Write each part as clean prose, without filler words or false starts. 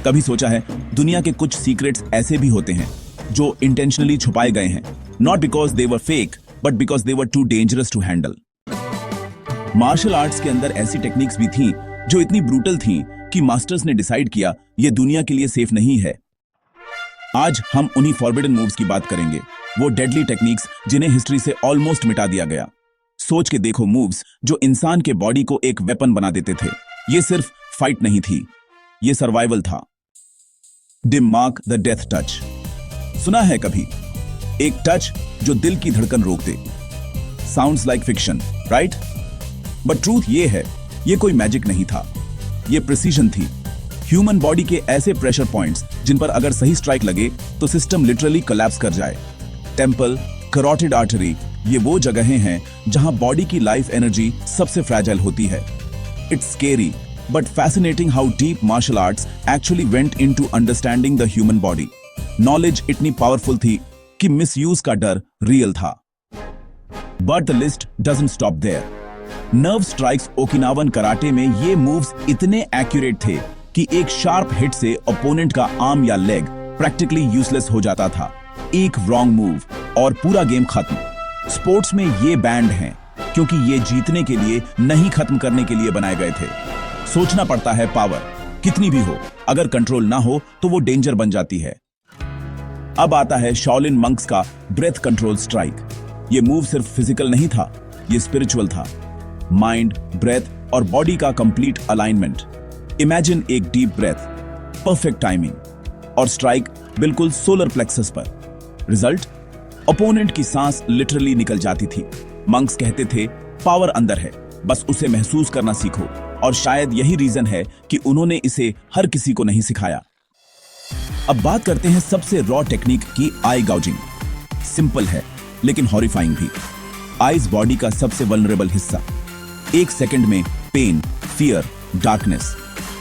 कभी सोचा है दुनिया के कुछ सीक्रेट्स ऐसे भी होते हैं जो इंटेंशनली छुपाए गए हैं, not because they were fake but because they were too dangerous to handle. Martial arts के अंदर ऐसी टेक्निक्स भी थी जो इतनी ब्रूटल थी कि मास्टर्स ने डिसाइड किया ये दुनिया के लिए सेफ नहीं है। आज हम उन्हीं फॉरबिडन मूव्स की बात करेंगे, वो डेडली टेक्निक्स जिन्हें हिस्ट्री से ऑलमोस्ट मिटा दिया गया। सोच के देखो, मूव्स जो इंसान के बॉडी को एक वेपन बना देते थे। ये सिर्फ फाइट नहीं थी, ये सर्वाइवल था। डिमार्क द डेथ टच, सुना है कभी? एक टच जो दिल की धड़कन रोक दे। Sounds like fiction, right? But truth ये है, ये कोई मैजिक नहीं था, ये प्रिसीजन थी। ह्यूमन बॉडी के ऐसे प्रेशर पॉइंट्स जिन पर अगर सही स्ट्राइक लगे तो सिस्टम लिटरली कोलैप्स कर जाए। टेम्पल, कैरोटिड आर्टरी, ये वो जगहें हैं जहां बॉडी की लाइफ एनर्जी सबसे फ्रैजाइल होती है। It's scary but fascinating how deep martial arts actually went into understanding the human body. Knowledge इतनी पावरफुल थी कि मिसयूज का डर रियल था। But the list doesn't stop there. Nerve strikes Okinawan karate में ये मूव्स इतने एक्यूरेट थे कि एक शार्प हिट से ओपोनेंट का आर्म या लेग प्रैक्टिकली यूजलेस हो जाता था। एक रॉन्ग मूव और पूरा गेम खत्म। स्पोर्ट्स में ये बैंड हैं क्योंकि ये जीतने के लिए नहीं, खत्म करने के लिए बनाए गए थे। सोचना पड़ता है, पावर कितनी भी हो, अगर कंट्रोल ना हो तो वो डेंजर बन जाती है। अब आता है शाओलिन मंक्स का ब्रेथ कंट्रोल स्ट्राइक। ये मूव सिर्फ फिजिकल नहीं था, ये स्पिरिचुअल था। माइंड, ब्रेथ और बॉडी का कंप्लीट अलाइनमेंट। इमेजिन एक डीप ब्रेथ, परफेक्ट टाइमिंग और स्ट्राइक बिल्कुल सोलर प्लेक्सस पर। रिजल्ट, ओपोनेंट की सांस लिटरली निकल जाती थी। मंक्स कहते थे पावर अंदर है, बस उसे महसूस करना सीखो। और शायद यही रीजन है कि उन्होंने इसे हर किसी को नहीं सिखाया। अब बात करते हैं सबसे रॉ टेक्निक की, आई गाउजिंग। सिंपल है लेकिन हॉरिफाइंग भी। आईज बॉडी का सबसे वल्नरेबल हिस्सा। एक सेकंड में पेन, फियर, डार्कनेस।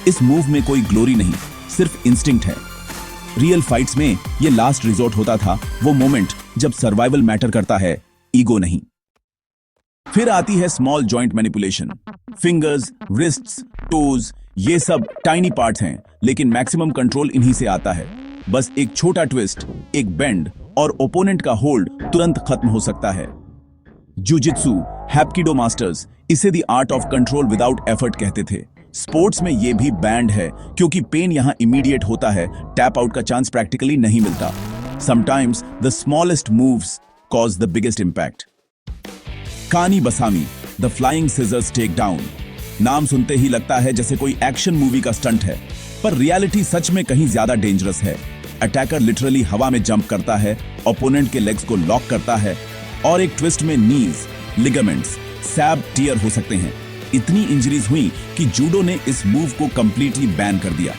इस मूव में कोई ग्लोरी नहीं, सिर्फ इंस्टिंक्ट है। रियल फाइट्स में ये लास्ट रिजोर्ट होता था, वो मोमेंट जब सर्वाइवल मैटर करता है, ईगो नहीं। फिर आती है small joint manipulation. Fingers, wrists, toes, ये सब टाइनी पार्ट्स हैं, लेकिन मैक्सिमम कंट्रोल इन्हीं से आता है। बस एक छोटा ट्विस्ट, एक बेंड और ओपोनेंट का होल्ड तुरंत खत्म हो सकता है। जुजित्सु, हैप्किडो मास्टर्स इसे the art of control without effort कहते थे। स्पोर्ट्स में ये भी बैंड है क्योंकि पेन यहां इमीडिएट होता है, टैप आउट का चांस प्रैक्टिकली नहीं मिलता। Sometimes the smallest moves cause the biggest impact. Kani basami, the flying scissors take down. नाम सुनते ही लगता है जैसे कोई एक्शन मूवी का स्टंट है, पर रियलिटी सच में कहीं ज्यादा डेंजरस है। अटैकर लिटरली हवा में जंप करता है, ओपोनेंट के लेग्स को लॉक करता है और एक ट्विस्ट में नीज, लिगामेंट्स, सैब टियर हो सकते हैं। इतनी इंजरीज हुई कि जूडो ने इस मूव को कंप्लीटली बैन कर दिया।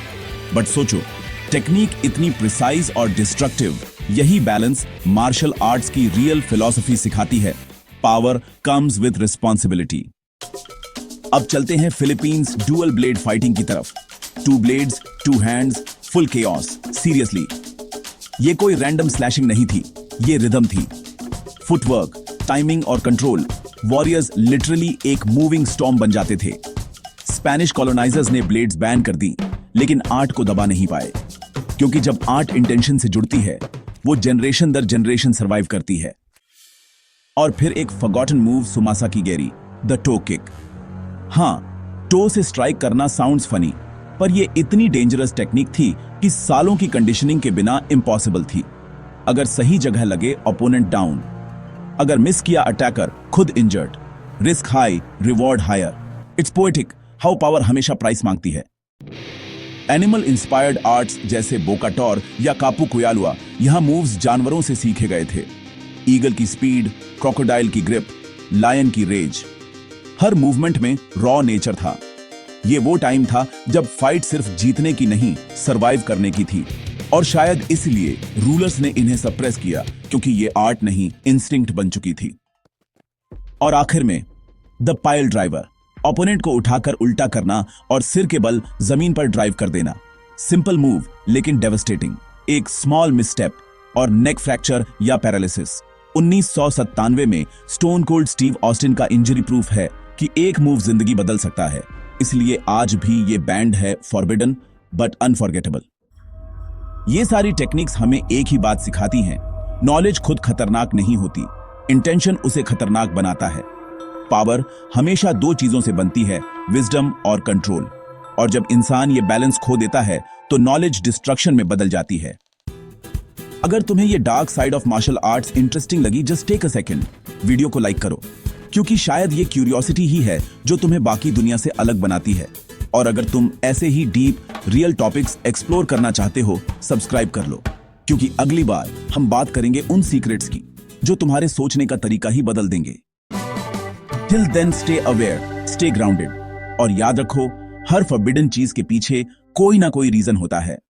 बट सोचो, टेक्निक इतनी प्रिसाइज और डिस्ट्रक्टिव, यही बैलेंस मार्शल आर्ट्स की रियल फिलॉसफी सिखाती है। Power comes with responsibility. अब चलते हैं फिलीपींस डुअल ब्लेड फाइटिंग की तरफ। 2 blades, 2 hands, full chaos. Seriously, ये कोई रैंडम स्लैशिंग नहीं थी, ये रिदम थी। फुटवर्क, टाइमिंग और कंट्रोल। वॉरियर्स लिटरली एक मूविंग स्टॉर्म बन जाते थे। स्पेनिश कॉलोनाइजर्स ने ब्लेड्स बैन कर दी, लेकिन आर्ट को दबा नहीं पाए, क्योंकि जब आर्ट इंटेंशन से जुड़ती है, वो जनरेशन दर जनरेशन सर्वाइव करती है। और फिर एक फॉरगॉटन मूव, सुमासा की गेरी, द टो किक। हाँ, टो से स्ट्राइक करना साउंड्स फनी, पर ये इतनी डेंजरस टेक्निक थी कि सालों की कंडीशनिंग के बिना इम्पॉसिबल थी। अगर सही जगह लगे, ओपोनेंट डाउन। अगर मिस किया, अटैकर खुद injured. Risk high, reward higher. It's poetic how power हमेशा प्राइस मांगती है। एनिमल इंस्पायर्ड आर्ट्स जैसे बोकाटोर या कापू कुयालुआ, यहां मूव्स जानवरों से सीखे गए थे। ईगल की स्पीड, क्रोकोडाइल की ग्रिप, लायन की रेज। हर मूवमेंट में रॉ नेचर था। ये वो टाइम था जब फाइट सिर्फ जीतने की नहीं, सर्वाइव करने की थी। और शायद इसलिए रूलर्स ने इन्हें सप्रेस किया, क्योंकि ये आर्ट नहीं, इंस्टिंक्ट बन चुकी थी। और आखिर में द पाइल ड्राइवर, ओपोनेंट को उठाकर उल्टा करना और सिर के बल जमीन पर ड्राइव कर देना। सिंपल मूव लेकिन डेवस्टेटिंग। एक स्मॉल मिसस्टेप और नेक फ्रैक्चर या पैरालिसिस। 1997 में स्टोन कोल्ड स्टीव ऑस्टिन का इंजरी प्रूफ है कि एक मूव जिंदगी बदल सकता है। इसलिए आज भी ये बैंड है फॉरबिडन, बट अनफॉरगेटेबल। ये सारी टेक्निक्स हमें एक ही बात सिखाती हैं, नॉलेज खुद खतरनाक नहीं होती, इंटेंशन उसे खतरनाक बनाता है। पावर हमेशा दो चीजों से बनती है, विजडम और कंट्रोल। और जब इंसान ये बैलेंस खो देता है तो नॉलेज डिस्ट्रक्शन में बदल जाती है। अगर तुम्हें ये dark side of martial arts interesting लगी, just take a second, video को लाइक करो, क्योंकि शायद ये क्यूरियोसिटी ही है जो तुम्हें बाकी दुनिया से अलग बनाती है। और अगर तुम ऐसे ही डीप रियल टॉपिक्स एक्सप्लोर करना चाहते हो, सब्सक्राइब कर लो, क्योंकि अगली बार हम बात करेंगे उन सीक्रेट्स की जो तुम्हारे सोचने का तरीका ही बदल देंगे। Till then stay aware, stay grounded, और याद रखो, हर फॉरबिडन चीज के पीछे कोई ना कोई रीजन होता है।